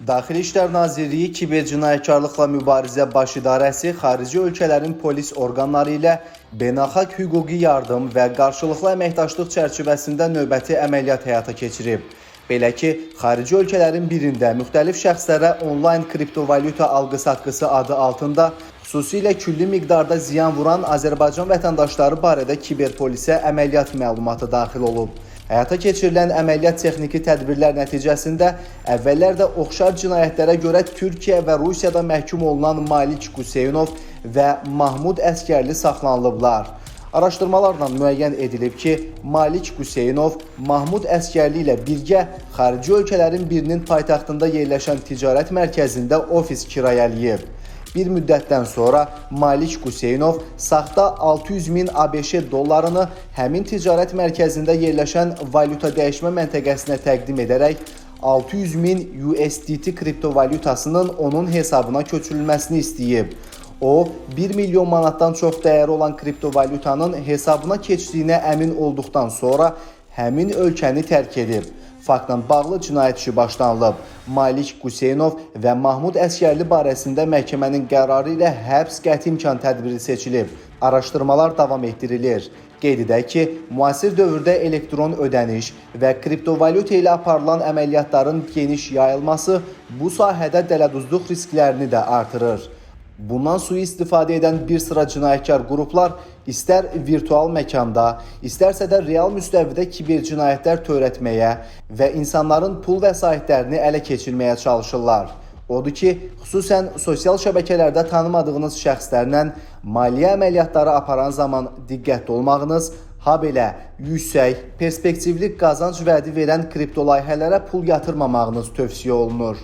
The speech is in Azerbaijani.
Daxili İşlər Nazirliyi Kibercinayətkarlıqla Mübarizə Baş İdarəsi xarici ölkələrin polis orqanları ilə beynəlxalq hüquqi yardım və qarşılıqlı əməkdaşlıq çərçivəsində növbəti əməliyyat həyata keçirib. Belə ki, xarici ölkələrin birində müxtəlif şəxslərə onlayn kriptovalyuta alqı-satqısı adı altında xüsusilə külli miqdarda ziyan vuran Azərbaycan vətəndaşları barədə kiberpolisə əməliyyat məlumatı daxil olub. Həyata keçirilən əməliyyat texniki tədbirlər nəticəsində əvvəllər də oxşar cinayətlərə görə Türkiyə və Rusiyada məhkum olunan Malik Quseyinov və Mahmud Əskərli saxlanılıblar. Araşdırmalarla müəyyən edilib ki, Malik Quseyinov Mahmud Əskərli ilə birgə xarici ölkələrin birinin paytaxtında yerləşən ticarət mərkəzində ofis kirayələyib. Bir müddətdən sonra Malik Quseyinov saxta 600 min ABŞ dollarını həmin ticarət mərkəzində yerləşən valyuta dəyişmə məntəqəsinə təqdim edərək 600 min USDT kriptovalyutasının onun hesabına köçürülməsini istəyib. O, 1 milyon manatdan çox dəyəri olan kriptovalyutanın hesabına keçdiyinə əmin olduqdan sonra həmin ölkəni tərk edib. Faktla bağlı cinayət işi başlanılıb. Malik Quseyinov və Mahmud Əskərli barəsində məhkəmənin qərarı ilə həbs qəti imkan tədbiri seçilib. Araşdırmalar davam etdirilir. Qeyd edək ki, müasir dövrdə elektron ödəniş və kriptovalyuta ilə aparılan əməliyyatların geniş yayılması bu sahədə dələduzluq risklərini də artırır. Bundan sui-istifadə edən bir sıra cinayətkar qruplar istər virtual məkanda, istərsə də real müstəvidə kibercinayətlər törətməyə və insanların pul vəsaitlərini ələ keçirməyə çalışırlar. Odur ki, xüsusən sosial şəbəkələrdə tanımadığınız şəxslərlə maliyyə əməliyyatları aparan zaman diqqətli olmağınız, habelə yüksək, perspektivli qazanc vədi verən kripto layihələrə pul yatırmamağınız tövsiyə olunur.